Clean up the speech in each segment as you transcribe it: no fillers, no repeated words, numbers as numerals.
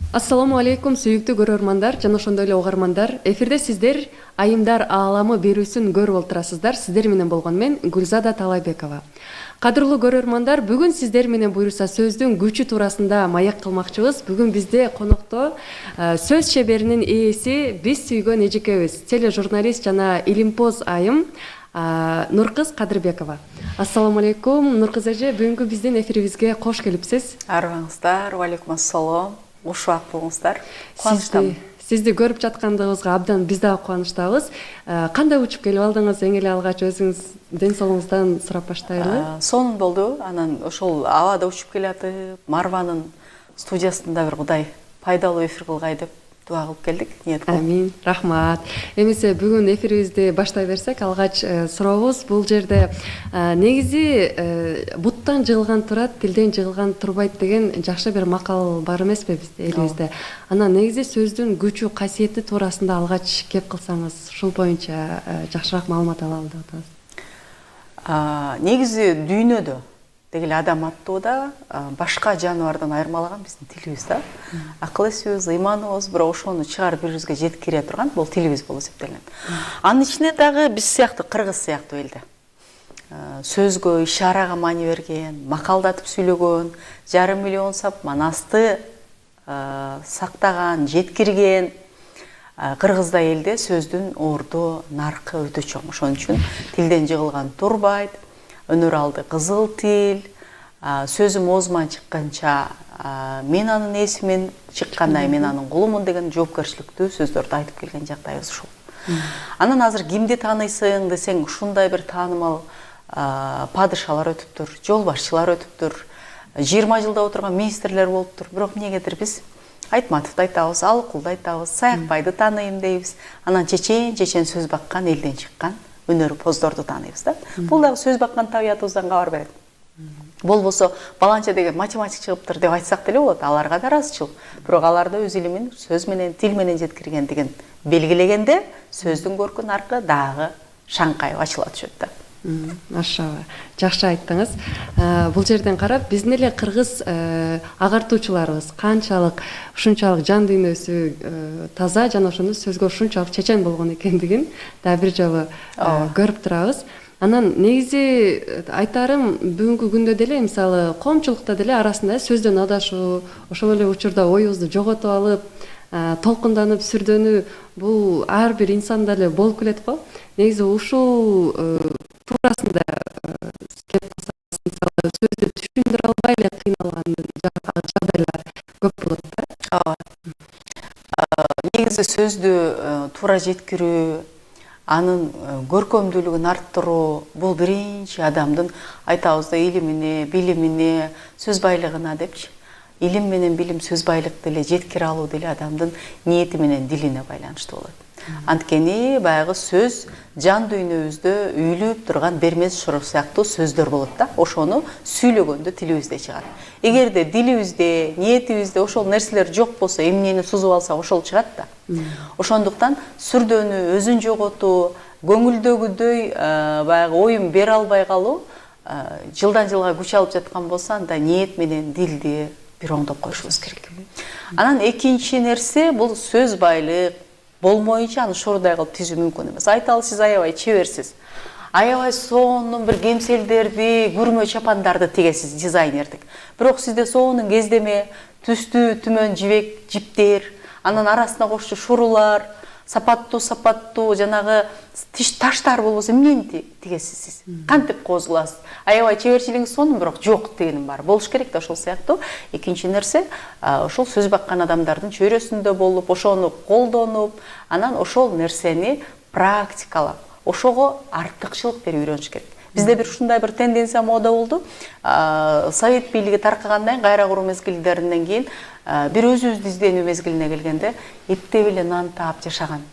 Ассаламу алейкум, сүйүктүү көрөрмандар жана ошондой эле угармандар. Эфирде сиздер Айымдар ааламы берүүсүн көрүп отурасыздар. Сиздер менен болгон мен Гүлзада Талайбекова. Кадырлуу көрөрмандар, бүгүн сиздер менен буюрса сөздүн күчү туурасында маек кылмакчыбыз. Бүгүн бизде конокто сөз чеберинин ээси, биз сүйгөн эжекебиз, тележурналист жана илимпоз айым Нуркыз Кадырбекова. Ассаламу алейкум, Нуркыз эже, бүгүнкү биздин эфирибизге кош келипсиз. Арыбаңыздар, алейкум ассалам. Ушуак болуңуздар. Кубанычтамын. Сизди көрүп жаткандыгыбызга абдан биз дагы кубанычтабыз. Кандай учуп келип алдыңыз? Эң эле алгач өзүңүз ден соолугуңуздан сурап баштайлы. Сонун болду. Анан ошол абада учуп келатып, Марванын студиясында бир Кудай пайдалуу эфир кылгай деп дуа кылып келдик. Ниет кылып. Амин, рахмат. Эмесе бүгүн эфирибизди баштай берсек, алгач сурообуз бул жерде негизи буттан жыгылган турат, тилден жыгылган турбайт деген жакшы бир макал бар эмеспи бизде, элибизде. Анан негизи сөздүн күчү, касиети туурасында алгач кеп кылсаңыз, ушул боюнча жакшыраак маалымат алалы деп атабыз. Негизи дүйнөдө деги эле адам аттууда башка жаныбардан айырмалаган биздин тилибиз да. Акыл эсибиз, ыйманыбыз, бирок ошону чыгарып бирибизге жеткире турган бул тилибиз болуп эсептелет. Анын ичинде дагы биз сыяктуу, кыргыз сыяктуу элде сөзгө, ишарага маани берген, макалдатып сүйлөгөн, жарым миллион сап манасты сактаган, жеткирген кыргыздай элде сөздүн орду, наркы өтө чоң. Ошон үчүн тилден жыгылган турбайт, өнөр алды кызыл тил, сөзүм оозуман чыкканча мен анын ээсимен чыккандай мен анын кулумун деген жоопкерчиликтүү сөздөрдү айтып келген жагдайыбыз ушул. Анан азыр кимди тааныйсың десең, ушундай бир таанымал падышалар өтүптүр, жол башчылар өтүптүр, 20 жылда отурган министрлер болуптур. Бирок эмнегедир биз Айтматовду айтабыз, Алыкулду айтабыз, Саякбайды тааныйм дейбиз. Анан чечен сөз баккан элден чыккан өнөрпоздорду тааныйбыз да. Бул дагы сөз баккан табиятыбыздан кабар берет. Болбосо баланча деген математик чыгыптыр деп айтсак деле болот. Аларга да ыраазычыл. Бирок аларда өз илимин сөз менен, тил менен жеткиргендигин белгилегенде сөздүн көркүн аркы дагы шаңкайып ачыла түшөт да. Машалла, жакшы айттыңыз. Бул жерден карап, биздин эле кыргыз агартуучуларыбыз канчалык ушунчалык жан дүйнөсү таза жана ошондо сөзгө ушунчалык чечен болгон экендигин да бир жолу көрүп турабыз. Анан негизи айтарым, бүгүнкү күндө деле мисалы коомчулукта деле арасында сөздөн адашуу, ошол эле учурда оюбузду жоготуп алып, толкунданып сүрдөнүү бул ар бир инсанда эле болуп келет го. Негизи ушул туурасында кеп калсаңыз, мисалы сөздү түшүндүрө албай эле кыйналган жагдайлар көп болот да. Негизи сөздү туура жеткирүү, анын көркөмдүүлүгүн арттыруу бул биринчи адамдын айтабыз да илимине, билимине, сөз байлыгына депчи. Илим менен билим, сөз байлыкты эле жеткире алуу деле адамдын ниети менен дилине байланыштуу болот. Анткени баягы сөз жан дүйнөбүздө үйлүп турган бермес шурук сыяктуу сөздөр болот да. Ошону сүйлөгөндө тилибизде чыгат. Эгерде дилибизде, ниетибизде ошол нерселер жок болсо, эмнени сузуп алсак ошол чыгат да. Ошондуктан сүрдөнүү, өзүн жоготуу, көңүлдөгүдөй баягы оюн бере албай калуу жылдан жылга күч алып жаткан болсо, анда ниет менен дилди бир оңдоп коюшубуз керек. Анан экинчи нерсе бул сөз байлык болмоюнча аны шорудай кылып түзүү мүмкүн эмес. Айталы сиз аябай чеберсиз. Аябай сонун бир кемселдерди, күрмө чапандарды тигесиз, дизайнердик. Бирок сизде сонун кездеме, түстүү түмөн жибек, жиптер, анан арасына кошчу шурулар, сапаттуу жанагы тиш таштар болбосо эмнени тигесиз сиз? Кантип козуласыз? Аябай чеберчилигиңиз сонун, бирок жок дегеним бар. Болуш керек да ошол сыяктуу. Экинчи нерсе, ошол сөз баккан адамдардын чөйрөсүндө болуп, ошону колдонуп, анан ошол нерсени практикалап, ошого артыкчылык берип үйрөнүш керек. Бизде бир ушундай бир тенденция мода болду. Совет бийлиги таркагандан кайра куруу мезгилдеринен кийин бир өзүбүздү изденүү мезгилине келгенде эптеп эле нан таап жашаган.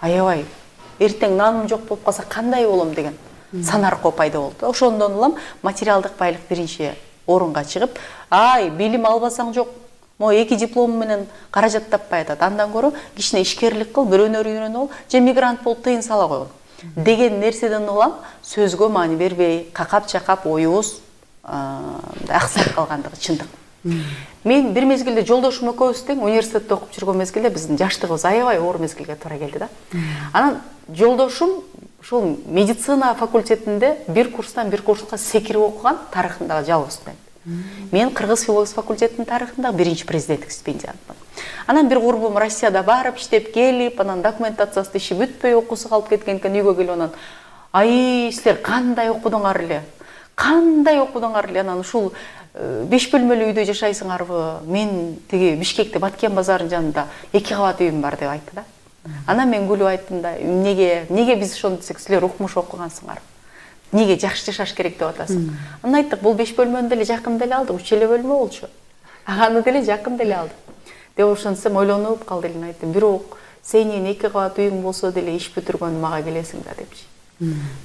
Аябай эртең наным жок болуп калса кандай болом деген санаркоо пайда болду. Ошондон улам материалдык байлык биринчи орунга чыгып, билим албасаң жок, могу 2 диплому менен каражат таппай атат. Андан көрө кичине ишкерлик кыл, бир өнөр үйрөнүп ал, же мигрант болуп тыйын сала койгон деген нерседен улам сөзгө маани бербей, какап-чакап оюбуз аксап калгандыгы чындык. Мен бир мезгилде жолдошум экөөбүз тең университетте окуп жүргөн мезгилде биздин жаштыгыбыз аябай оор мезгилге туура келди да. Анан жолдошум ушул медицина факультетинде бир курстан бир курска секирип окуган, тарыхындагы жалгыз студент. Мен Кыргыз филология факультетинин тарыхындагы биринчи президенттик стипендиантмын. Анан бир курбум Россияда барып иштеп келип, анан документациясы иши бүтпөй окуусу калып кеткен экен, үйгө келип анан ай силер кандай окудуңар эле? Кандай окудуңар эле? Анан ушул 5 бөлмөлүү үйдө жашайсыңарбы? Мен тиги Бишкекте Баткен базарынын жанында 2 кабат үйүм бар деп айтты да. Анан мен күлүп айттым да, неге биз ошону десек, силер укмуш окугансыңар. Неге жакшы жашаш керек деп атасың? Анан айттык, бул 5 бөлмөнү деле жакын деле алдык, 3 эле бөлмө болчу. Аны деле жакын деле алдык. Деп ошентсем ойлонуп калды эле, айттым, бирок сенин 2 кабат үйүң болсо деле иш бүтүргөн мага келесиң да депчи.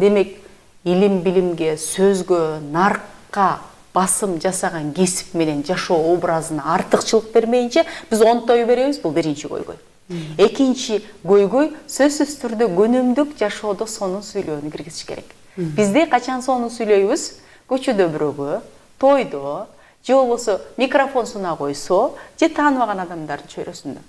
Демек, илим билимге, сөзгө, наркка басым жасаган кесип менен жашоо образына артыкчылык бермейинче биз онтой беребиз, бул биринчи көйгөй. Экинчи көйгөй, сөзсүз түрдө көнөмдүк жашоодо сонун сүйлөөнү киргизиш керек. Бизде качан сонун сүйлөйбүз? Көчөдө бирөөгө, тойдо, же болбосо микрофон суна койсо, же тааныбаган адамдардын чөйрөсүндө.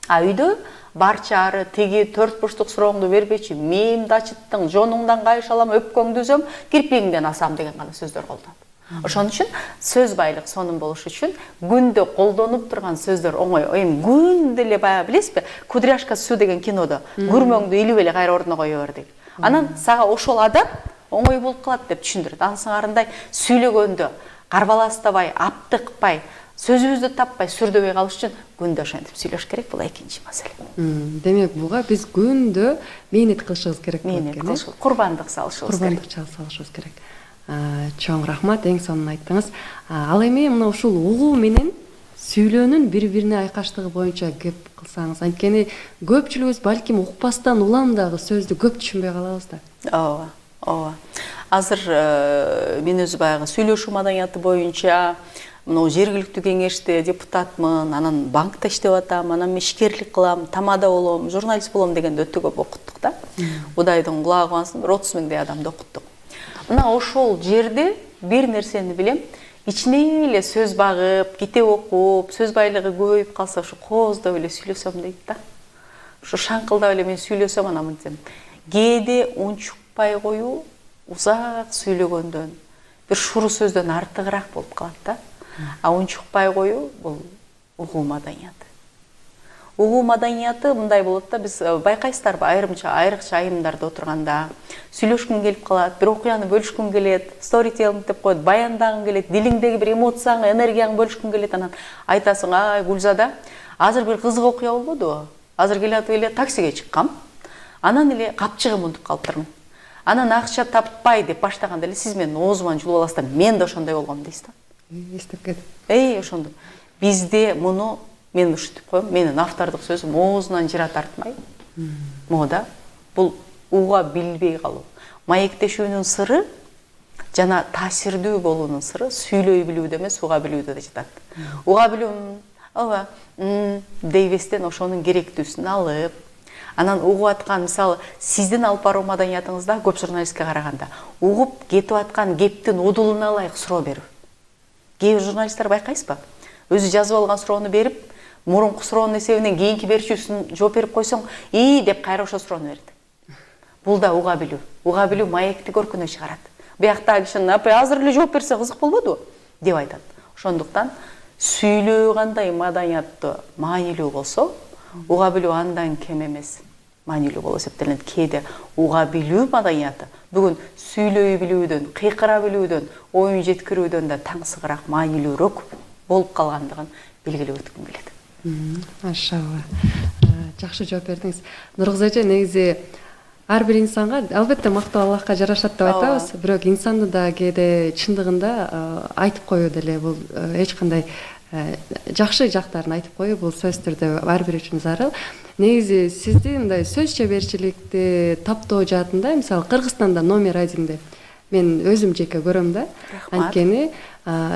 А үйдө барчары тиги 4 бурчтук сурооңду бербечи, мээңди ачыттың, жонуңдан кайыш алам, өпкөңдү үзөм, кирпигиңден асам деген гана сөздөр колдонот. Ошон үчүн сөз байлык сонун болуш үчүн күндө колдонуп турган сөздөр оңой. Эми күндө эле баягы билесизби? Кудряшка суу деген кинодо күрмөңдү илип эле кайра ордуна кое бер дейт. Анан сага ошол адам оңой болуп калат деп түшүндүрөт. Ансыңарындай сүйлөгөндө карбаластабай, аптыкпай, сөзүбүздү таппай, сүрдөбөй калыш үчүн күндө ошентип сүйлөш керек. Бул экинчи маселе. Демек, буга биз күндө мээнет кылышыбыз керек болот экен. Курбандык салышыбыз керек. Курбандык салышыбыз керек. Чоң рахмат, эң сонун айттыңыз. Ал эми мына ушул угуу менен сүйлөөнүн бири-бирине айкаштыгы боюнча кеп кылсаңыз, анткени көпчүлүгүбүз балким укпастан улам дагы сөздү көп түшүнбөй калабыз да. Ооба, ооба. Азыр мен өзү баягы сүйлөшүү маданияты боюнча мына жергиликтүү кеңеште депутатмын, анан банкта иштеп атам, анан ишкерлик кылам, тамада болом, журналист болом дегенде өтө көп окуттук да. Кудайдын кулагы кубансын, 30 миңдей адамды окуттук. Мына ошол жерде бир нерсени билем, ичине эле сөз багып, китеп окуп, сөз байлыгы көбөйүп калса, ушу кооздоп эле сүйлөсөм дейт да. Ушу шаңкылдап эле мен сүйлөсөм, анан мынтсем, кээде унчукпай коюу узак сүйлөгөндөн, бир шуру сөздөн артыгыраак болуп калат да. А унчукпай коюу бул угуу маданияты. Угуу маданияты мындай болот да, биз байкайсыздарбы, айрыкча айымдарда отурганда сүйлөшкүң келип калат, бир окуяны бөлүшкүң келет, сторителлинг деп коет, баяндагың келет, дилиңдеги бир эмоцияңы, энергияңы бөлүшкүң келет, анан айтасың, ай Гүлзада, азыр бир кызык окуя болбодубу? Азыр келатып эле таксиге чыккам, анан эле капчыгым унутуп калыптырмын. Анан акча таппай деп баштаганда эле сиз менин оозуман жулуп аласыз да, мен да ошондой болгом дейсиз да. Эстеп кетип. Ошондо. Бизде муну мен ушинтип коем, менин автордук сөзүм оозунан жыра тартмай. Мода бул уга билбей калуу. Маектешүүнүн сыры жана таасирдүү болуунун сыры сүйлөй билүүдө эмес, уга билүүдө да жатат. Уга билүү, ооба, дейбестен ошонун керектүүсүн алып, анан угуп аткан, мисалы, сиздин алып баруу маданиятыңызда көп журналистке караганда угуп кетип аткан кептин удулуна ылайык суроо берүү. Кээ бир журналисттер байкайсызбы? Өзү жазып алган суроону берип, мурунку суроонун эсебинен кийинки берүүчүсүн жооп берип койсоң, деп кайра ошо суроону берет. Бул да уга билүү. Уга билүү маекти көркүнө чыгарат. Бияктагы киши, "Апа, азыр эле жооп берсе кызык болбодубу?" деп айтат. Ошондуктан сүйлөө кандай маданиятты маанилүү болсо, уга билүү андан кем эмес, маанилүү болуп эсептелет. Кээде уга билүү маданияты бүгүн сүйлөй билүүдөн, кыйкыра билүүдөн, оюн жеткирүүдөн да таңсыгыраак, маанилүүрөөк болуп калгандыгын белгилеп өткүм келет. Машалла. Жакшы жооп бердиңиз. Нургүл эже, негизи ар бир инсанга албетте мактоо Аллахка жарашат деп айтабыз, бирок инсанды да кээде чындыгында айтып коюу деле бул эч кандай жакшы жактарын айтып коюу бул сөзсүз түрдө ар бир үчүн зарыл. Негизи сизди мындай сөз чеберчиликти таптоо жаатында, мисалы Кыргызстанда номер 1 деп мен өзүм жеке көрөм да. Анткени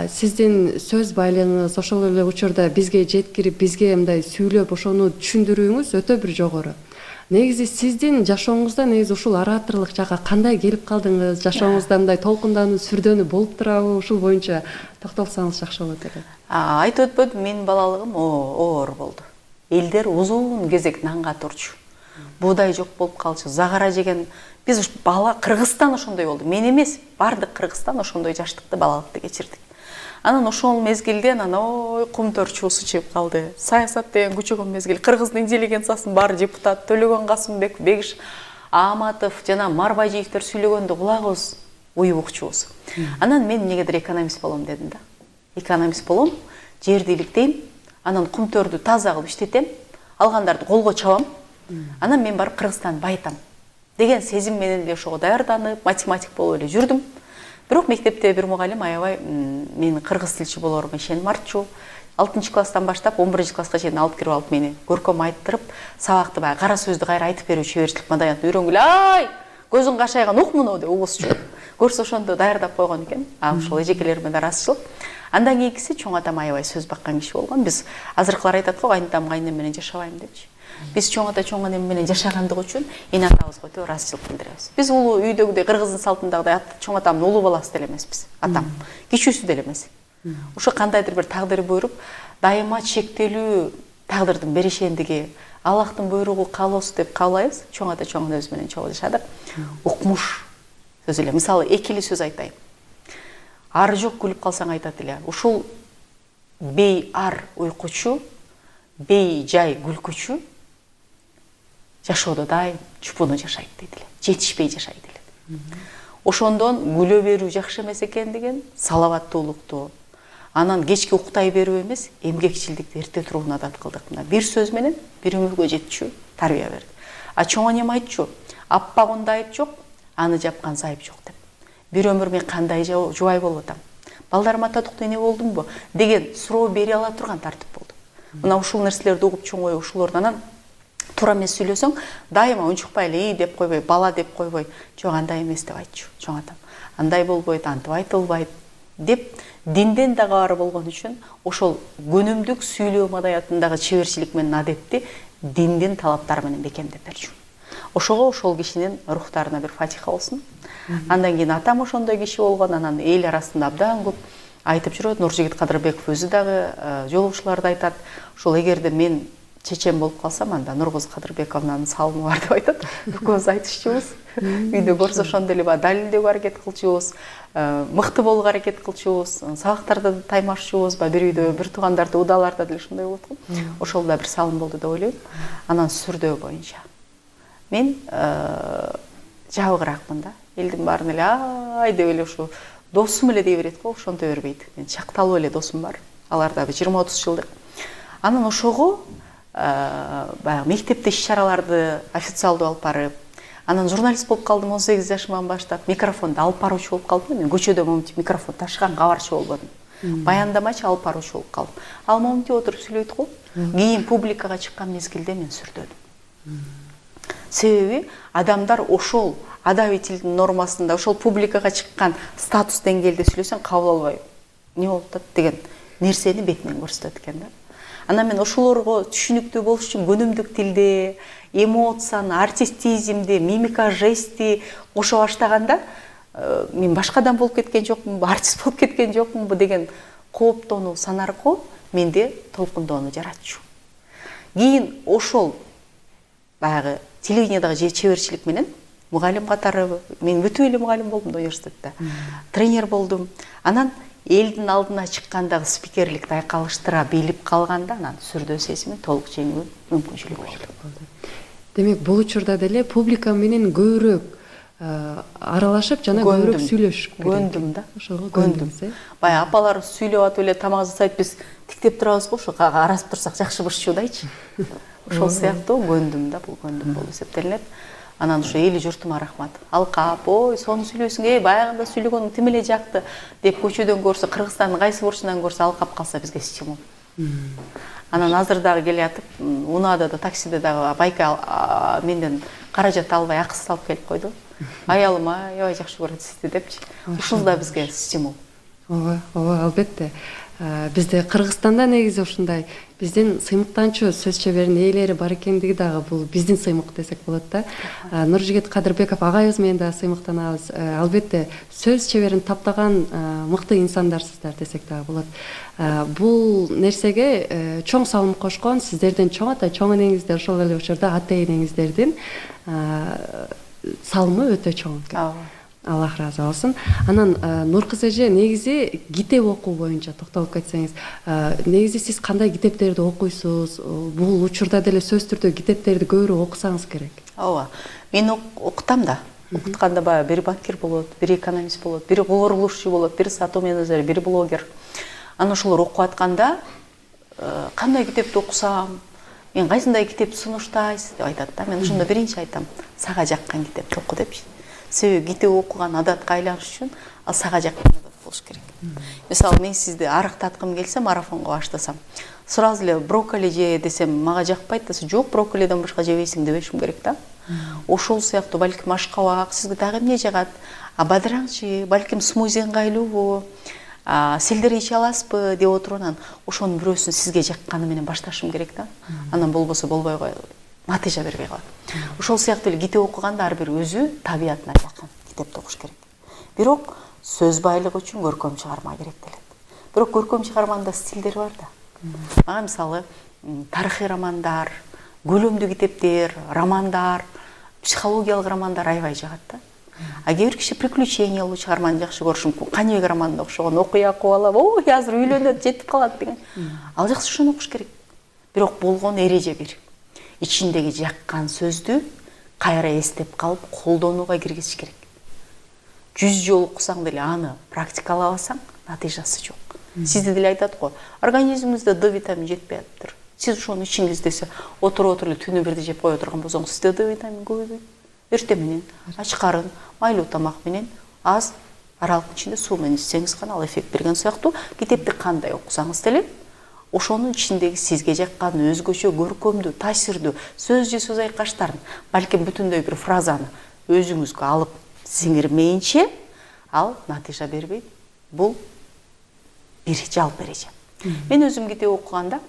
сиздин сөз байлыгыңыз ошол эле учурда бизге жеткирип, бизге мындай сүйлөп ошону түшүндүрүүңүз өтө бир жогору. негизи сиздин жашооңузда негизи ушул ораторлук жакка кандай келип калдыңыз? Жашооңузда мындай толкундануу, сүрдөнүү болуп турабы? Ушул боюнча токтолсоңуз жакшы болот эле. Айтып өтпөдүм, менин балалыгым оор болду. Элдер узун кезек нанга турчу. Буудай жок болуп калчу, загара жеген. Биз бала Кыргызстан ошондой болду. Мен эмес, бардык Кыргызстан ошондой жаштыкты, балалыкты кечирдик. Анан ошол мезгилде кумтөр чуусу чыгып калды. Саясат деген күчөгөн мезгил. Кыргыздын интеллигенциясынын баары депутат, Төлөгөн Касымбек, Бегиш Аматов жана Марбайжиевдер сүйлөгөндө кулагыбыз уюп укчубуз. Анан мен эмнегедир экономист болом дедим да. Экономист болом, жерди иликтейм, анан кумтөрдү таза кылып иштетем, алгандарды колго чабам. Анан мен барып Кыргызстанды байытам деген сезим менен эле ошого даярданып, математик болуп эле жүрдүм. Бирок мектепте бир мугалим аябай мени кыргыз тилчи болорума ишенип артчу. 6-класстан баштап 11-класска чейин алып кирип алып мени көркөм айттырып, сабакты баягы кара сөздү кайра айтып берүү чеберчилик маданиятын үйрөнгүлө. Ай! Көзүң кашайган ук муну деп угузчу. Көрсө ошондо даярдап койгон экен. Ошол эжекелер менен арасычылык. Андан кийинкиси чоң атам аябай сөз баккан киши болгон. Биз азыркылар айтат го, кайнатам кайнем менен жашабайм депчи. Биз чоң ата чоң энем менен жашагандык үчүн эне атабызга өтө ыраазычылык билдиребиз. Биз улуу үйдөгүдөй кыргыздын салтындагыдай чоң атамдын улуу баласы деле эмеспиз. Атам кичүүсү деле эмес. Ошо кандайдыр бир тагдыр буйруп, дайыма чектелүү тагдырдын беришендиги, Аллахтын буйругу каалоосу деп каалайбыз. Чоң ата чоң энебиз менен чогуу жашадык. Укмуш сөз эле. Мисалы, экили сөз айтайын. Ары жок күлүп калсаң айтат эле. Ушул бей ар уйкучу, бей жай күлкүчү жашоодо дайым чупуну жашайт дейт эле. Жетишпей жашайт эле. Ошондон күлө берүү жакшы эмес экендигин, салаваттуулукту, анан кечки уктай берүү эмес, эмгекчилдикти эрте турууну адат кылдык. Мына бир сөз менен бир өмүргө жетчү тарбия берди. Чоң энем айтчу, аппагында айып жок, аны жапкан сайып жок деп. Бир өмүр мен кандай жубай болуп атам? Балдарыма татыктуу эне болдумбу деген суроо бере ала турган тартип болду. Мына ушул нерселерди угуп чоңоюп ушулордон анан туура эмес сүйлөсөң, дайыма унчукпай эле деп койбой, бала деп койбой, жок андай эмес деп айтчу чоң атам. Андай болбойт, антип айтылбайт деп динден да кабары болгон үчүн ошол көнүмдүк сүйлөө маданиятындагы чеберчилик менен адепти диндин талаптары менен бекемдеп берчү. Ошого ошол кишинин рухтарына бир фатиха болсун. Андан кийин атам ошондой киши болгон, анан эл арасында абдан көп айтып жүрөт. Нуржигит Кадырбеков өзү дагы жолугушууларда айтат. Ошол эгерде мен чечен болуп калсам, анда Нургуз Кадырбековнун салымы бар деп айтат. Экөөбүз айтышчубуз. Үйдө көрсө ошондо эле далилдөөгө аракет кылчубуз, мыкты болууга аракет кылчубуз, сабактарда да таймашчубуз, бир үйдө бир туугандарды удаларда деле ошондой болот го. Ошол да бир салым болду деп ойлойм. Анан сүрдөө боюнча мен жабыгыраакмын да. Элдин баарын эле ай деп эле ушу досум эле дей берет го, ошонто бербейт. Мен чакталуу эле досум бар. Алар да 20-30 жылдык. Анан ошого баягы мектепте иш-чараларды официалдуу алып барып, анан журналист болуп калдым 18 жашыман баштап, микрофонду алып баруучу болуп калдым. Мен көчөдө момунтип микрофон ташыган кабарчы болбодум. Баяндамачы алып баруучу болуп калдым. Ал момунтип отуруп сүйлөйт го. Кийин публикага чыккан мезгилде мен сүрдөдүм. Себеби адамдар ошол адабий тилдин нормасында, ошол публикага чыккан статус деңгээлде сүйлөсөң кабыл албай не болуп атат деген нерсени бетинен көрсөтөт экен да. Анан мен ошолорго түшүнүктүү болуш үчүн көнүмдүк тилде, эмоцияны, артистизмди, мимика, жести кошо баштаганда мен башка адам болуп кеткен жокмунбу, артист болуп кеткен жокмунбу деген кооптонуу, санаркоо менде толкундоону жаратчу. Кийин ошол баягы телевидениедагы чеберчилик менен мугалим катары, мен бүтүп эле мугалим болдум университетте. Тренер болдум. Анан элдин алдына чыккандагы спикерликти айкалыштыра билип калганда, анан сүрдөө сезими толук жеңүү мүмкүнчүлүк болду. Демек, бул учурда деле публика менен көбүрөөк аралашып жана көбүрөөк сүйлөшүш керек. Көндүм да. Ошого көндүм. Баягы апалар сүйлөп атып эле тамак жасайт, биз тиктеп турабыз го, ошо арасып турсак жакшы бышчуудайчы. Ошол сыяктуу көндүм да, бул көндүм болуп эсептелинет. Анан ошо эли журтума рахмат. Алкап, ой, сону сүйлөйсүң, баягында сүйлөгөнүң тим эле жакты деп көчөдөн көрсө, Кыргызстандын кайсы бурчунан көрсө алкап калса бизге стимул. Анан азыр дагы келе атып, унаада да, таксиде дагы байка менден каражат албай акысыз алып келип койду. Аялым аябай жакшы көрөт сизди депчи. Ушул да бизге стимул. Ооба, албетте. Бизде Кыргызстанда негизи ушундай биздин сыймыктанчу сөз чеберинин ээлери бар экендиги дагы бул биздин сыймык десек болот да. Нуржигит Кадырбеков агайыбыз менен дагы сыймыктанабыз. Албетте сөз чеберин таптаган мыкты инсандарсыздар десек дагы болот. Бул нерсеге чоң салым кошкон сиздердин чоң ата, чоң энеңиздер, ошол эле учурда ата энеңиздердин салымы өтө чоң экен. Аллах разы болсун. Анан Нуркыз эже негизи китеп окуу боюнча токтолуп кетсеңиз, негизи сиз кандай китептерди окуйсуз? Бул учурда деле сөз түрдө китептерди көбүрөөк окусаңыз керек. Ооба. Мен окутам да. Окутканда баягы бири банкир болот, бири экономист болот, бири курулушчу болот, бири сатуу менеджер, бири блогер. Анан ошолор окуп атканда кандай китепти окусам, мен кайсындай китепти сунуштайсыз деп айтат да. Мен ошондо биринчи айтам, сага жаккан китепти оку депчи. Себеби китеп окуган адатка айланыш үчүн ал сага жаккан адат болуш керек. Мисалы мен сизди арыктаткым келсе, марафонго баштасам, сразу эле брокколи же десем, мага жакпайт десе, жок, брокколиден башка жебейсиң дебешим керек да. Ошол сыяктуу балким ашкабак, сизге дагы эмне жагат? Бадыраңчы, балким смузи ыңгайлуубу? Селдер иче аласызбы деп отуруп анан ошонун бирөөсүн сизге жакканы менен башташым керек да. Анан болбосо болбой коет. Натыйжа бербей калат. Ошол сыяктуу эле китеп окуганда ар бир өзү табиятына жакын китепти окуш керек. Бирок сөз байлыгы үчүн көркөм чыгарма керек делет. Бирок көркөм чыгарманын да стилдери бар да. Мага мисалы тарыхый романдар, көлөмдүү китептер, романдар, психологиялык романдар аябай жагат да. Кээ бир киши приключениялуу чыгарманы жакшы көрүшүм, Каныбек романына окшогон окуя окуп алып, ой, азыр үйлөнөт, жетип калат деген. Ал жакшы ошону окуш керек. Бирок болгон эреже бир. Ичиндеги жаккан сөздү кайра эстеп калып колдонууга киргизиш керек. 100 жолу окусаң деле аны практикалабасаң натыйжасы жок. Сизде деле айтат го, организмиңизде D витамин жетпей атыптыр. Сиз ошону ичиңиз десе, отуруп эле түнү бирди жеп кое турган болсоңуз, сизде D витамин көбөйбөйт. Эртең менен ач карын, майлуу тамак менен аз аралык ичинде суу менен ичсеңиз гана ал эффект берген сыяктуу, китепти кандай окусаңыз деле ошонун ичиндеги сизге жаккан өзгөчө көркөмдүү, таасирдүү сөз же сөз айкаштарын, балким бүтүндөй бир фразаны өзүңүзгө алып сиңирмейинче ал натыйжа бербейт. Бул бир жалпы эреже. Мен өзүм китеп окуганда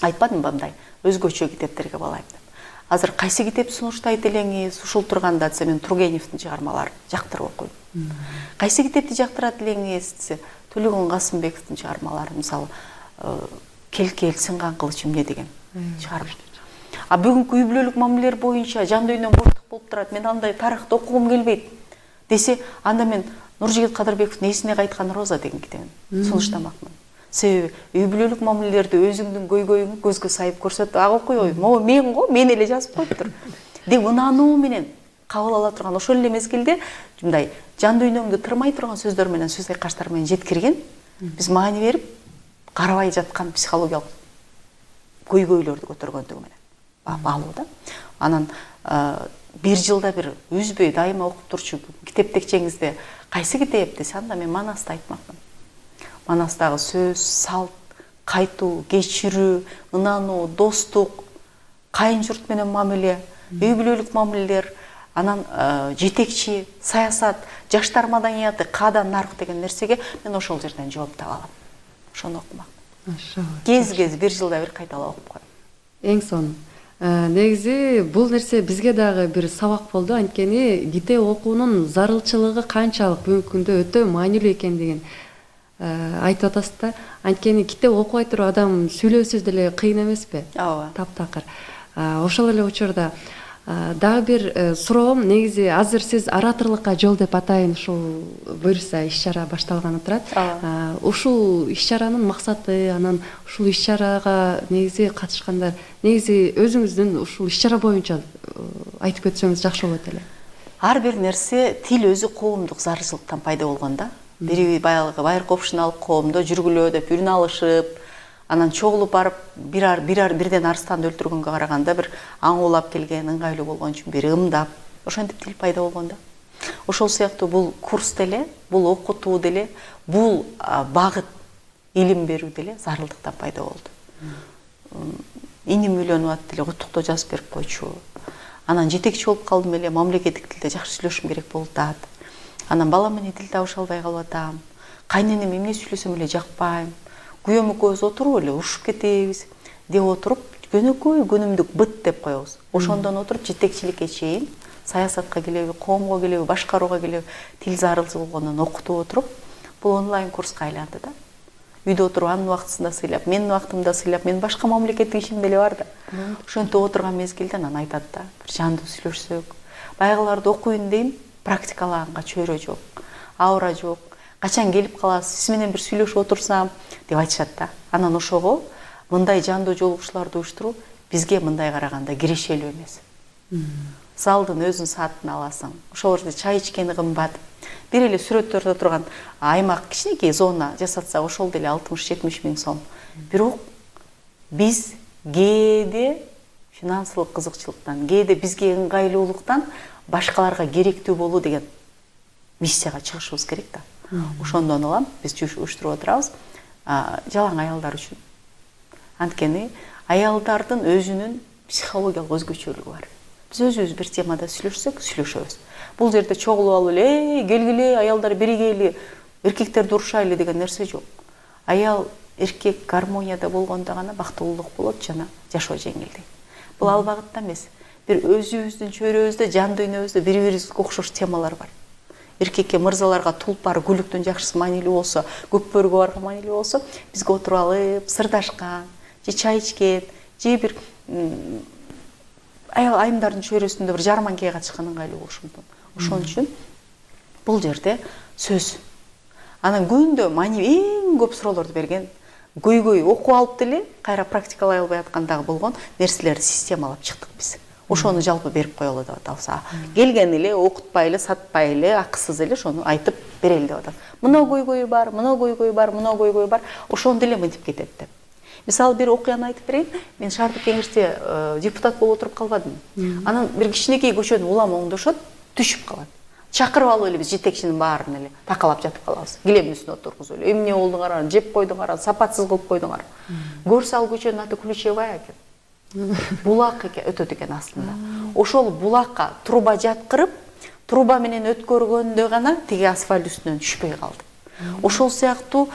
айтпадым мындай өзгөчө китептерге балайм деп. Азыр кайсы китеп сунуштайт элеңиз, ушул турганда десе мен Тургеневдин чыгармаларын жактырып окуйм. Кайсы китепти жактырат элеңиз десе, Төлөгөн Касымбековдун чыгармалары, мисалы Кел сынган кылыч эмне деген чыгарма. Бүгүнкү үй бүлөлүк мамилелер боюнча жан дүйнөм боштук болуп турат, мен андай тарыхты окугум келбейт десе, анда мен Нуржигит Кадырбековдун Эсине кайткан роза деген китебин сунуштамакмын. Себеби үй бүлөлүк мамилелерди өзүңдүн көйгөйүңү көзгө сайып көрсөтүп, ага окуй, могу мен го, мен эле жазып коюптур деп ынануу менен кабыл ала турган, ошол эле мезгилде мындай жан дүйнөңдү тырмай турган сөздөр менен, сөз айкаштар менен жеткирген, биз маани берип карабай жаткан психологиялык көйгөйлөрдү көтөргөндүгү менен баалуу да. Анан бир жылда бир үзбөй дайыма окуп турчу китеп текчеңизде кайсы китеп десе, анда мен Манасты айтмакмын. Манастагы сөз, салт, кайтуу, кечирүү, ынануу, достук, кайын журт менен мамиле, үй бүлөлүк мамилелер, анан жетекчи, саясат, жаштар маданияты, каадан нарк деген нерсеге мен ошол жерден жооп таба алам. Ошону окумак. Кез бир жылда бир кайталап окуп коем. Эң сонун. Негизи бул нерсе бизге дагы бир сабак болду, анткени китеп окуунун зарылчылыгы канчалык бүгүнкү күндө өтө маанилүү экендигин айтып атасыз да. Анткени китеп окубай туруп адам сүйлөсөз деле кыйын эмеспи? Ооба. Таптакыр. Ошол эле учурда дагы бир суроом, негизи азыр сиз ораторлукка жол деп атайын, ушул буюрса иш-чара башталганы турат. Ушул иш-чаранын максаты, анан ушул иш-чарага негизи катышкандар, негизи өзүңүздүн ушул иш-чара боюнча айтып кетсеңиз жакшы болот эле. Ар бир нерсе тил өзү коомдук зарылчылыктан пайда болгон да. Бири баягы байыркы общиналык коомдо жүргүлө деп үрүн алышып, анан чогулуп барып бирден арстанды өлтүргөнгө караганда бир аңуулап келген, ыңгайлуу болгон үчүн бири ымдап, ошентип тил пайда болгон да. Ошол сыяктуу бул курс деле, бул окутуу деле, бул багыт илим берүү деле зарылдыктан пайда болду. Иним үйлөнүп атты деле куттуктоо жазып берип койчу. Анан жетекчи болуп калдым эле, мамлекеттик тилде жакшы сүйлөшүм керек болуп атат. Анан балам менен тил табыша албай калып атам. Кайненем эмне сүйлөсөм эле жакпайм. күйөөм экөөбүз отуруп эле урушуп кетебиз деп отуруп көнөкөй күнүмдүк быт деп коебуз. Ошондон отуруп жетекчиликке чейин саясатка келеби, коомго келеби, башкарууга келеби тил зарылчы болгондон окутуп отуруп, бул онлайн курска айланды да. Үйдө отуруп анын убактысында сыйлап, менин убактымда сыйлап, менин башка мамлекеттик ишим деле бар да. Ошентип отурган мезгилде анан айтат да, бир жандуу сүйлөшсөк, байгыларды окуйн дейм, практикалаганга чөйрө жок, аура жок. Качан келип каласыз, сиз менен бир сүйлөшүп отурсам деп айтышат да. Анан ошого мындай жандуу жолугушууларды уюштуруу бизге мындай караганда кирешелүү эмес. Залдын өзүнүн саатын аласың. Ошол жерде чай ичкени кымбат. Бир эле сүрөттөрдө турган аймак кичинекей зона жасатсак ошол деле 60-70 миң сом. Бирок биз кээде финансылык кызыкчылыктан, кээде бизге ыңгайлуулуктан башкаларга керектүү болуу деген миссияга чыгышыбыз керек да. Ошондон улам биз уюштуруп отурабыз жалаң аялдар үчүн. Анткени аялдардын өзүнүн психологиялык өзгөчөлүгү бар. Биз өзүбүз бир темада сүйлөшсөк, сүйлөшөбүз. Бул жерде чогулуп алып эле, келгиле, аялдар биригели, эркектерди урушайлы деген нерсе жок. Аял, эркек гармонияда болгондо гана бактылуулук болот жана жашоо жеңилдейт. Бул ал багытта эмес. Бир өзүбүздүн чөйрөбүздө, жан дүйнөбүздө бири-бирибизге окшош темалар бар. Эркекке мырзаларга тулпар, гүлүктүн жакшысы маанилүү болсо, көкбөргө барган маанилүү болсо, бизге отуруп алып, сырдашкан, же чай ичкен, же бир аял айымдардын чөйрөсүндө бир жарманкеге катышкан ыңгайлуу болушу мүмкүн. Ошон үчүн бул жерде сөз. Анан күндө эң көп суроолорду берген, көйгөй окуп алып деле, кайра практикалай албай аткандагы болгон нерселерди системалап чыктык биз. Ошону жалпы берип коелу деп атабыз. Келген эле окутпай эле, сатпай эле, акысыз эле ошону айтып берели деп атат. Мына көйгөй бар, мына көйгөй бар, мына көйгөй бар. Ошондо эле мынтип кетет деп. Мисалы бир окуяны айтып берейин. Мен шаардык кеңеште депутат болуп отуруп калбадым. Анан бир кичинекей көчөнү улам оңдошот, түшүп калат. Чакырып алып эле биз жетекчинин баарын эле такалап жатып калабыз. Килемдин үстүнө отургузуп эле. Эмне болдуңар, жеп койдуңар, сапатсыз кылып койдуңар. Көрсө ал көчөнүн аты Ключевая экен. Булак өтөт экен астында. Ошол булакка труба жаткырып, труба менен өткөргөндө гана тиги асфальт үстүнөн түшпөй калды. Ошол сыяктуу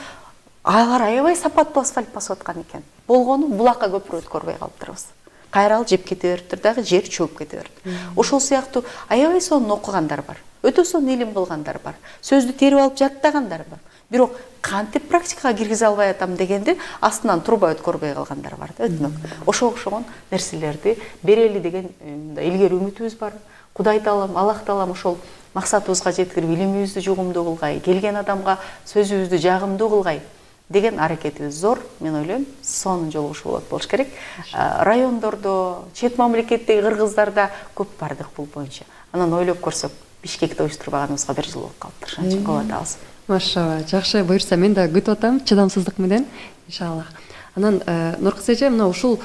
алар аябай сапаттуу асфальт басып аткан экен. Болгону булакка көпүрө өткөрбөй калыптырбыз. Кайра ал жеп кете бериптир дагы, жер чөгүп кете берет. Ошол сыяктуу аябай сонун окугандар бар. Өтө сонун илим кылгандар бар. Сөздү терип алып жаттагандар бар. Бирок кантип практикага киргизе албай атам дегенде астынан труба өткөрбөй калгандар бар да, өтмөк. Ошого окшогон нерселерди берели деген илгери үмүтүбүз бар. Кудай таалам, Аллах таалам ошол максатыбызга жеткирип, илимибизди жугумдуу кылгай, келген адамга сөзүбүздү жагымдуу кылгай деген аракетибиз зор. Мен ойлойм, сонун жолугушуу болуш керек. Райондордо, чет мамлекеттеги кыргыздарда көп бардык бул боюнча. Анан ойлоп көрсөк, Бишкекте уюштурбаганыбызга 1 жыл болуп калыптыр. Ошончо кылып атабыз. Машалла, жакшы, буюрса мен да күтүп атам, чыдамсыздык менен, иншаллах. Анан Нуркыз эже, мына ушул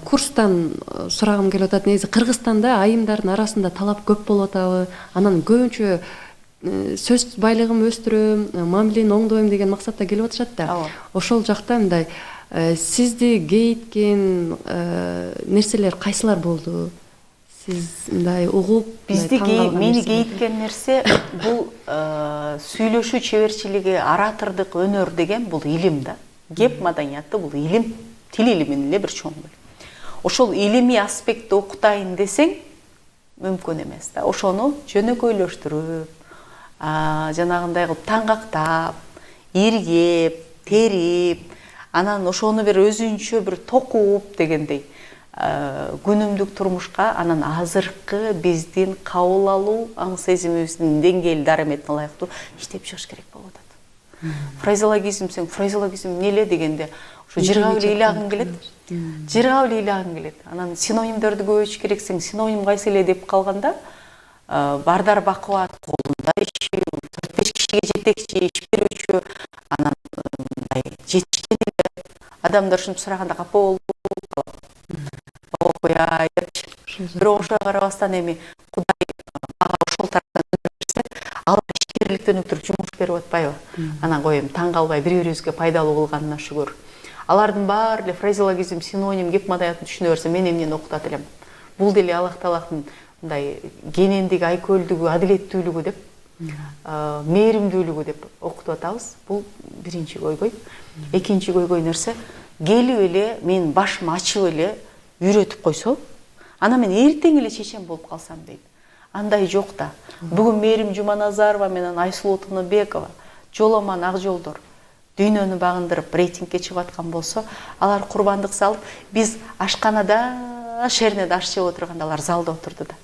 курстан сурагым келип атат. Негизи Кыргызстанда айымдардын арасында талап көп болуп атабы? Анан көбүнчө сөз байлыгын өстүрөм, мамилени оңдойм деген максатта келип атышат да. Ошол жакта мындай сизди кейиткен нерселер кайсылар болду? Сиз мындай угуп, мени кейиткен нерсе бул сүйлөшүү чеберчилиги, оратордук өнөр деген бул илим да. Кеп маданияты бул илим, тил илиминин эле бир чоң бөлүгү. Ошол илимий аспектти окутайын десең мүмкүн эмес да. Ошону жөнөкөйлөштүрүп, жанагындай кылып таңгактап, иргеп, терип, анан ошону бир өзүнчө бир токуп дегендей күнүмдүк турмушка анан азыркы биздин кабыл алуу аң сезимибиздин деңгээли дараметине ылайыктуу иштеп чыгыш керек болуп атат. Фразеологизмсең, фразеологизм эмне дегенде ошо жыргап эле ыйлагың келет. Жыргап эле ыйлагың келет. Анан синонимдерди көбөйтүш керексең, синоним кайсы эле деп калганда Бардар бакубат, колунда иши, 4-5 кишиге жетекчи, иш берүүчү, анан мындай жетишкен эле адамдар ушинтип сураганда капа болуп кояй депчи. Бирок ошого карабастан эми Кудай мага ошол тараптан берсе, ал ишкерликтен өтүрүп жумуш берип атпайбы? Анан коем таң калбай бири-бирибизге пайдалуу кылганына шүгүр. Алардын баары эле фразеологизм, синоним, кеп маданиятын түшүнө берсе, мен эмнени окутат элем? Бул деле Аллах таалахтын мындай кенендиги, айкөлдүгү, адилеттүүлүгү деп мээримдүүлүгү деп окутуп атабыз. Бул биринчи көйгөй. Экинчи көйгөй нерсе, келип эле мен башым ачып эле үйрөтүп койсо, анан мен эртең эле чечен болуп калсам дейт. Андай жок да. Бүгүн Мээрим Жуманазарова менен Айсулуу Тыныбекова жоламан ак жолдор дүйнөнү багындырып рейтингке чыгып аткан болсо, алар курбандык салып, биз ашканада, шернеде аш жеп отурганда алар залда отурду да.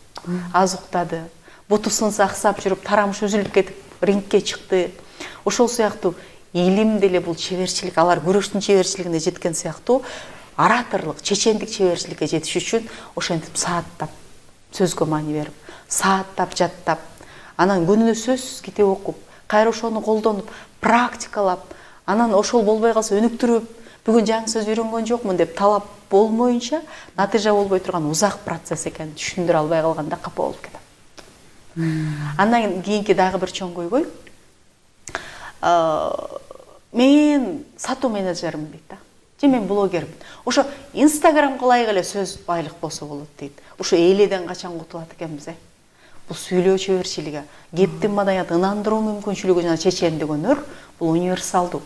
Аз уктады. Буту сынса аксап жүрүп, тарамыш үзүлүп кетип, рингке чыкты. Ошол сыяктуу илим деле бул чеберчилик, алар күрөштүн чеберчилигине жеткен сыяктуу, ораторлук, чечендик чеберчиликке жетиш үчүн ошентип сааттап сөзгө маани берип, сааттап жаттап, анан күнүнө сөзсүз китеп окуп, кайра ошону колдонуп, практикалап, анан ошол болбой калса өнүктүрүп, бүгүн жаңы сөз үйрөнгөн жокмун деп талап болмоюнча натыйжа болбой турган узак процесс экенин түшүндүрө албай калганда капа болуп кетем. Андан кийинки дагы бир чоң көйгөй, мен сатуу менеджермин дейт да. Же мен блогермин. Ошо Инстаграмга ылайык эле сөз байлык болсо болот дейт. Ошо эледен качан кутулат экенбиз, Бул сүйлөө чеберчилиги, кептин маданиятын ынандыруу мүмкүнчүлүгү жана чечендик өнөр бул универсалдуу.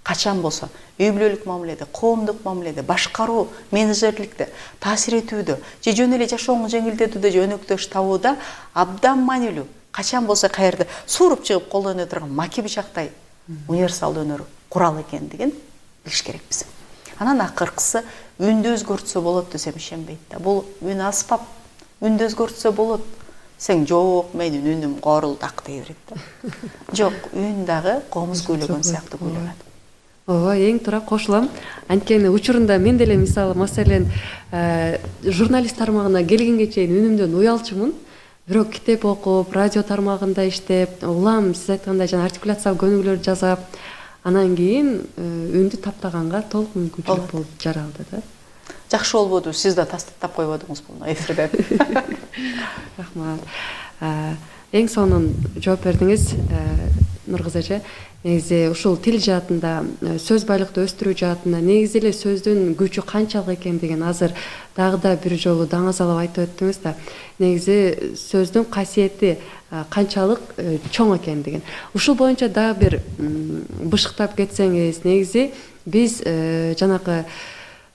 Качан болсо үй бүлөлүк мамиледе, коомдук мамиледе, башкаруу, менеджерликте, таасир этүүдө, же жөн эле жашоону жеңилдетүүдө, же өнөктөш табууда абдан маанилүү. Качан болсо каерде сууруп чыгып колдоно турган маки бычактай универсалдуу өнөр курал экендигин билиш керекпиз. Анан акыркысы үндү өзгөртсө болот десем ишенбейт да. Бул үн аспап, үндү өзгөртсө болот. Сен жок, менин үнүм корулдак дей берет да. Жок, үн дагы комуз көйлөгөн сыяктуу көйлөгөт. Ооба, эң туура кошулам. Анткени учурунда мен деле мисалы маселен журналист тармагына келгенге чейин үнүмдөн уялчумун. Бирок китеп окуп, радио тармагында иштеп, улам сиз айткандай жана артикуляциялык көнүгүүлөр жасап, анан кийин үндү таптаганга толук мүмкүнчүлүк болуп жаралды да. Жакшы болбоду, сиз да тастап койбодуңуз буну эфирден. Рахмат. Эң сонун жооп бердиңиз, Нургыз эже. Негизи ушул тил жаатында, сөз байлыкты өстүрүү жаатында негизи эле сөздүн күчү канчалык экендигин азыр дагы да бир жолу даңазалап айтып өттүңүз да. Негизи сөздүн касиети канчалык чоң экендигин. Ушул боюнча дагы бир бышыктап кетсеңиз, негизи биз жанакы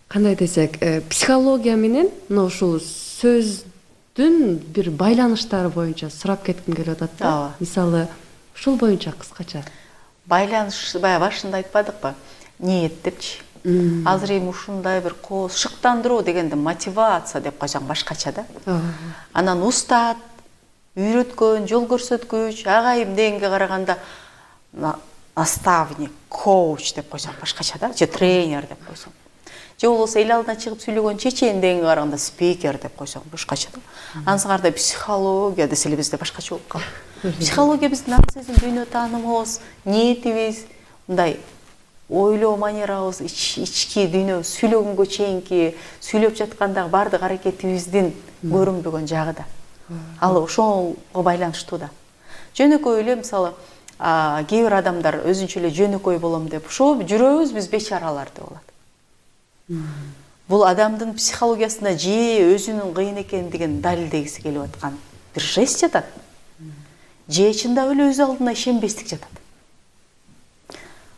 кандай десек, психология менен ушул сөздүн бир байланыштары боюнча сурап кетким келип атат да. Мисалы, ушул боюнча кыскача. Байланыш баягы башында айтпадыкпы? Ниет депчи. Азыр эми ушундай бир шыктандыруу дегенде мотивация деп койсоң башкача да. Анан устат, үйрөткөн, жол көрсөткүч, агайым дегенге караганда наставник, коуч деп койсоң башкача да, же тренер деп койсоң. Же болбосо эл алдына чыгып сүйлөгөн чечен дегенге караганда спикер деп койсоң башкача да. Ансыгарда психология деселе бизде башкача болуп калат. Психология биздин ан сезим дүйнө таанымыбыз, ниетибиз, мындай ойлоо манерабыз, ички дүйнө сүйлөгөнгө чейинки, сүйлөп жаткандагы бардык аракетибиздин көрүнбөгөн жагы да. Ал ошого байланыштуу да. Жөнөкөй эле мисалы, кээ бир адамдар өзүнчө эле жөнөкөй болом деп, ошо жүрөбүз биз бечаралар деп алат. Бул адамдын психологиясына же өзүнүн кыйын экендигин далилдегиси келип аткан бир жест жатат. Же чындап эле өз алдына ишенбестик жатат.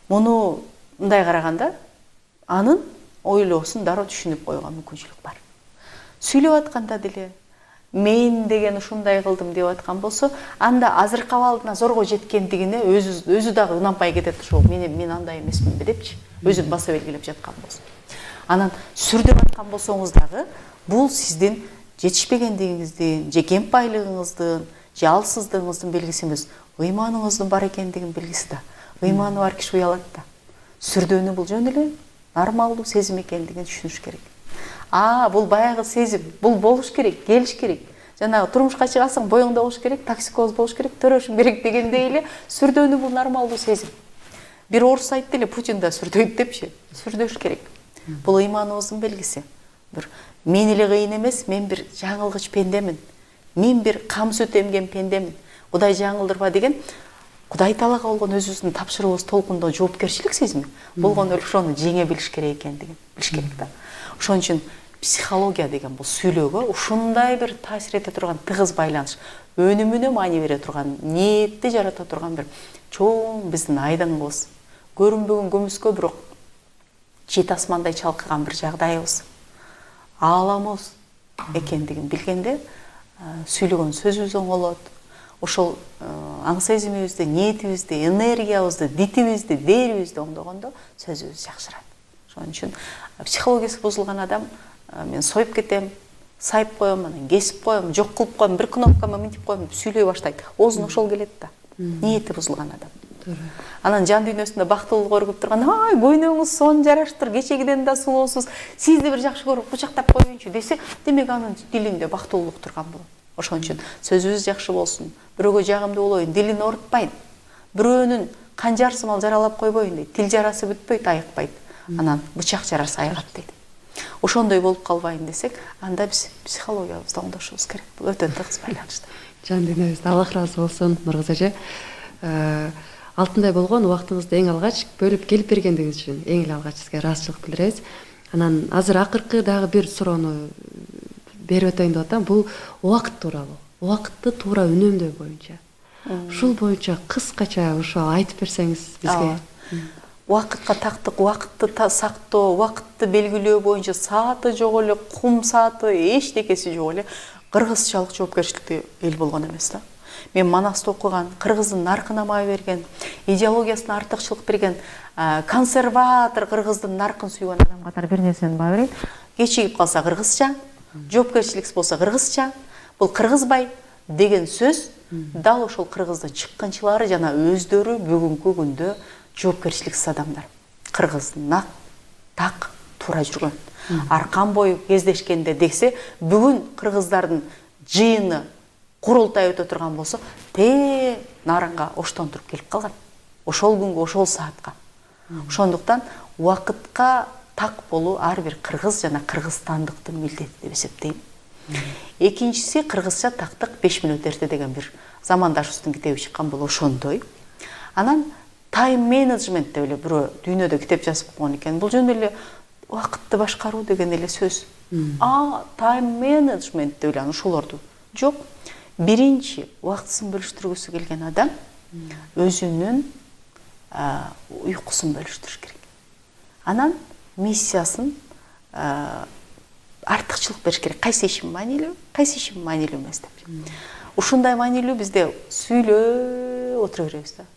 Муну мындай караганда, анын ойлоосун дароо түшүнүп койгон мүмкүнчүлүк бар. Сүйлөп атканда деле мен деген ушундай кылдым деп аткан болсо, анда азыркы абалына зорго жеткендигине өзү дагы ынанбай кетет. Ошол мен андай эмесминби депчи, өзүн баса белгилеп жаткан болсо. Анан сүрдөп аткан болсоңуз дагы, бул сиздин жетишпегендигиңиздин, же кемп байлыгыңыздын, же алсыздыгыңыздын белгиси эмес, ыйманыңыздын бар экендигин белгиси да. Ыйманы бар киши уялат да. Сүрдөөнү бул жөн эле нормалдуу сезим экендигин түшүнүш керек. Бул баягы сезим, бул болуш керек, келиш керек. Жанагы турмушка чыгасың, боюңда болуш керек, токсикоз болуш керек, төрөшүң керек дегендей эле сүрдөөнү бул нормалдуу сезим. Бир орус айтты эле, Путин да сүрдөйт депчи. Сүрдөш керек. Бул ыйманыбыздын белгиси. Мен эле кыйын эмес, мен бир жаңылгыч пендемин. Мен бир кам сүт эмген пендемин. Кудай жаңылдырба деген Кудай Таалага болгон өзүбүздүн тапшырыгыбыз толкундоо жоопкерчилик сезими болгон ошону жеңе билиш керек экендигин билиш керек да. Ошон үчүн психология деген бул сүйлөөгө ушундай бир таасир эте турган тыгыз байланыш. өнүмүнө маани бере турган, ниетти жарата турган бир чоң биздин айдыңыбыз, көрүнбөгөн көмүскө бирок чет асмандай чалкыган бир жагдайыбыз, ааламыбыз экендигин билгенде сүйлөгөн сөзүбүз оңолот. Ошол аң сезимибизди, ниетибизди, энергиябызды, дитибизди, дээрибизди оңдогондо сөзүбүз жакшырат. Ошон үчүн психологиясы бузулган адам мен союп кетем, сайып коем, анан кесип коем, жок кылып коем, бир кнопкама минтип коем деп сүйлөй баштайт. Оозуна ошол келет да. Ниети бузулган адам. Анан жан дүйнөсүндө бактылуулук көргүп турган, ай, көйнөгүңүз сон жараштыр, кечегиден да сулуусуз, сизди бир жакшы көрүп кучактап коеюнчу десе, демек анын дилинде бактылуулук турган болот. Ошон үчүн сөзүбүз жакшы болсун, бирөөгө жагымдуу болоюн, дилин оорутпайын, бирөөнүн канжар сымал жаралап койбоюн дейт. Тил жарасы бүтпөйт, айыкпайт. Анан бычак жарасы айыгат дейт. Ошондой болуп калбайын десек, анда биз психологиябызды оңдошубуз керек. Бул өтө тыгыз байланыштуу. Жан дүйнөбүздө Аллах ыраазы болсун, Нургыз эже. Алтындай болгон убактыңызды эң алгач бөлүп келип бергендиңиз үчүн эң эле алгач сизге ыраазычылык билдиребиз. Анан азыр акыркы дагы бир суроону берип өтөйүн деп атам. Бул убакыт тууралуу. Убакытты туура үнөмдөө боюнча. Ушул боюнча кыскача ошо айтып берсеңиз бизге. Убакытка тактык, убакытты сактоо, убакытты белгилөө боюнча сааты жок эле, кум сааты, эчтекеси жок эле кыргызчалык жоопкерчиликтүү эл болгон эмес да. Мен Манасты окуган, кыргыздын наркына маа берген, идеологиясына артыкчылык берген, консерватор кыргыздын наркын сүйгөн адам катары бир нерсени баа берейин. Кечигип калса кыргызча, жоопкерчиликсиз болсо кыргызча, бул кыргызбай деген сөз дал ошол кыргыздын чыккынчылары жана өздөрү бүгүнкү күндө жоопкерчиликсиз адамдар. Кыргыз нак, так, туура жүргөн. Аркан бою кездешкенде десе, бүгүн кыргыздардын жыйыны курултай өтө турган болсо, Наранга оштон туруп келип калган. Ошол күнгө, ошол саатка. Ошондуктан убакытка так болуу ар бир кыргыз жана кыргызстандыктын милдети деп эсептейм. Экинчиси, кыргызча тактык 5 мүнөт эрте деген бир замандашыбыздын китеби чыккан, бул ошондой. Анан тайм менеджмент деп эле бирөө дүйнөдө китеп жазып койгон экен. Бул жөн эле убакытты башкаруу деген эле сөз. Тайм менеджмент деп эле ошолорду жок. Биринчи убактысын бөлүштүргүсү келген адам өзүнүн уйкусун бөлүштүрүш керек. Анан миссиясын артыкчылык бериш керек. Кайсы ишим маанилүү, кайсы ишим маанилүү эмес деп. Ушундай маанилүү бизде сүйлөп отура беребиз да.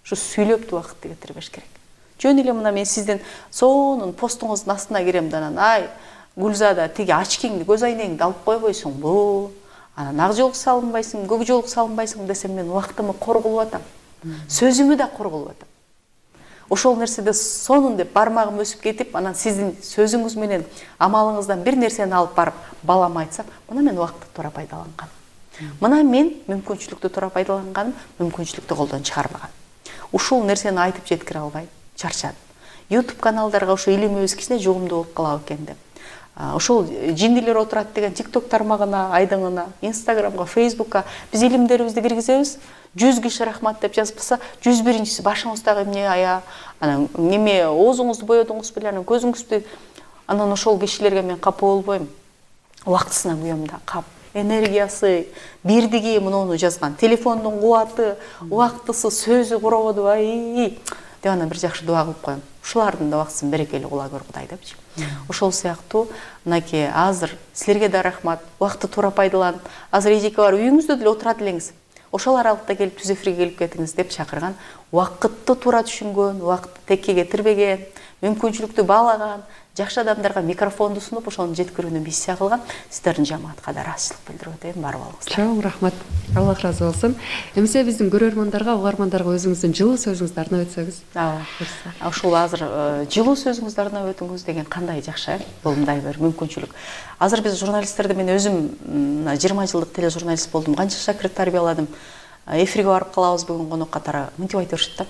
Ушу сүйлөптү убакытты кетирбеш керек. Жөн эле мына мен сиздин сонун постуңуздун астына кирем да анан, ай, Гүлзада, тиги очкиңди, көз айнегиңди алып койбойсуңбу? Анан ак жолук салынбайсың, көк жолук салынбайсың десем, мен убактымы корголуп атам. Сөзүмү да корголуп атам. Ошол нерседе сонун деп бармагым өсүп кетип, анан сиздин сөзүңүз менен амалыңыздан бир нерсени алып барып балам айтсам, мына мен убакытты туура пайдаланган. Мына мен мүмкүнчүлүктү туура пайдаланганым, мүмкүнчүлүктү колдон чыгарбаган. Ушул нерсени айтып жеткире албай чарчадым. YouTube каналдарга ошо илимибиз кичине жугумдуу болуп калабы экен деп. Ошол жиндилер отурат деген TikTok тармагына, айдыңына, Instagramга, Facebookка биз илимдерибизди киргизебиз. 100 киши рахмат деп жазыпса, 101-чиси башыңыздагы эмне ая, анан неме оозуңузду боёдуңуз беле, анан көзүңүздү, анан ошол кишилерге мен капа болбойм. Убактысына куям да, кап. Энергиясы, бирдиги муну жазган, телефондун кубаты, убактысы, сөзү курободу, ай, деп анан бир жакшы дуа кылып коем. Ушулардын да убактысын берекелүү кыла көр Кудай депчи. Ошол сыяктуу мынакей азыр силерге да рахмат, убакытты туура пайдаланып, азыр эжеке бар үйүңүздө деле отурат элеңиз. Ошол аралыкта келип түз эфирге келип кетиңиз деп чакырган, убакытты туура түшүнгөн, убакытты текке кетирбеген, мүмкүнчүлүктү баалаган, жакшы адамдарга микрофонду сунуп, ошону жеткирүүнү миссия кылган сиздердин жамаатка да ыраазычылык билдирип атайын, бар болуңуздар. Чоң рахмат. Аллах ыраазы болсун. Эмесе биздин көрөрмандарга, угармандарга өзүңүздүн жылуу сөзүңүздү арнап өтсөңүз. Ошол азыр жылуу сөзүңүздү арнап өтүңүз деген кандай жакшы, бул мындай бир мүмкүнчүлүк. Азыр биз журналисттерди, мен өзүм 20 жылдык тележурналист болдум, канча шакирт тарбияладым. Эфирге барып калабыз бүгүн конок катары, мынтип айтып беришет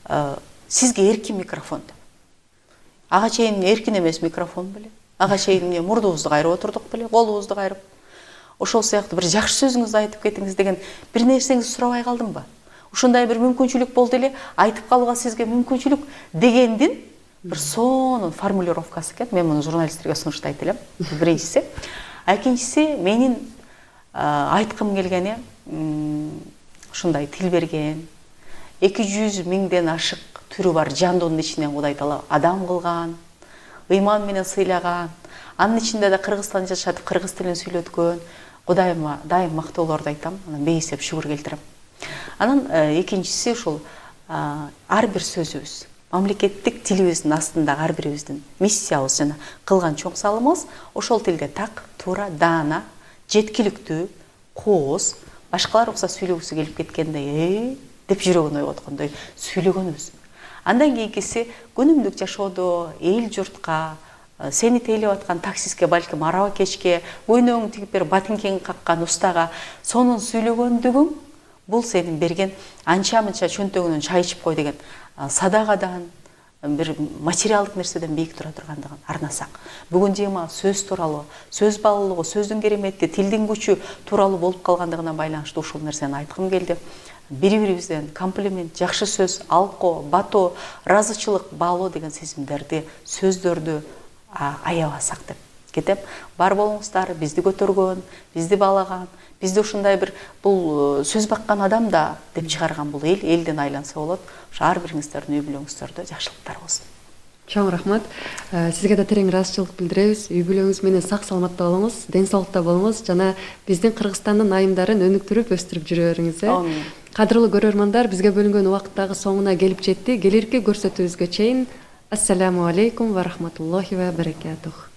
да. Сизге эркин микрофон деп. Ага чейин эркин эмес микрофон беле. Ага чейин мурдубузду кайрып отурдук беле, колубузду кайрып. Ошол сыяктуу бир жакшы сөзүңүздү айтып кетиңиз деген бир нерсеңизди сурабай калдымбы? Ушундай бир мүмкүнчүлүк болду эле, айтып калууга сизге мүмкүнчүлүк дегендин бир сонун формулировкасы экен. Мен муну журналисттерге сунуштайт элем. Биринчиси, экинчиси менин айткым келгени, ушундай тил берген. 200 миңден ашык түрү бар жандоонун ичинен Кудай Таала адам кылган, ыйман менен сыйлаган. Анын ичинде да Кыргызстанда жашатып, кыргыз тилин сүйлөткөн. Кудайыма дайым мактоолорду айтам, анан бейсеп шүгүр келтирем. Анан экинчиси ушул ар бир сөзүбүз, мамлекеттик тилибиздин астындагы ар бирибиздин миссиябыз жана кылган чоң салымыбыз ошол тилде так, туура, даана, жеткиликтүү, кооз, башкалар укса сүйлөгүсү келип кеткенде деп жүрөгүн ойготкондой сүйлөгөнүбүз. Андан кийинкиси күнүмдүк жашоодо эл журтка, сени тейлеп аткан таксистке, балким араба кечке, көйнөгүң тигип берип ботинкеңи каккан устага сонун сүйлөгөндүгүң бул сенин берген анча-мынча чөнтөгүнөн чай ичип кой деген садакадан, бир материалдык нерседен бийик тура тургандыгын арнасаң. Бүгүн дема сөз тууралуу, сөз баалуулугу, сөздүн керемети, тилдин күчү тууралуу болуп калгандыгына байланыштуу ушул нерсени айткым келди. Бири-бирибизден комплимент, жакшы сөз, алкоо, батоо, ыраазычылык, баалоо деген сезимдерди, сөздөрдү аябасак деп кетем. Бар болуңуздар, бизди көтөргөн, бизди баалаган, бизди ушундай бир бул сөз баккан адам да деп чыгарган бул элден айланса болот. Ошо ар бириңиздердин үй бүлөңүздөрдө жакшылыктар болсун. Чоң рахмат. Сизге да терең ыраазычылык билдиребиз. Үй бүлөңүз менен сак саламатта болуңуз, ден соолукта болуңуз жана биздин Кыргызстандын айымдарын өнүктүрүп, өстүрүп жүрө бериңиз. Кадырлуу көрөрмандар, бизге бөлүнгөн убакыттагы соңуна келип жетти. Келирки көрсөтүүбүзгө чейин ассаламу алейкум ва рахматуллахи ва баракатух.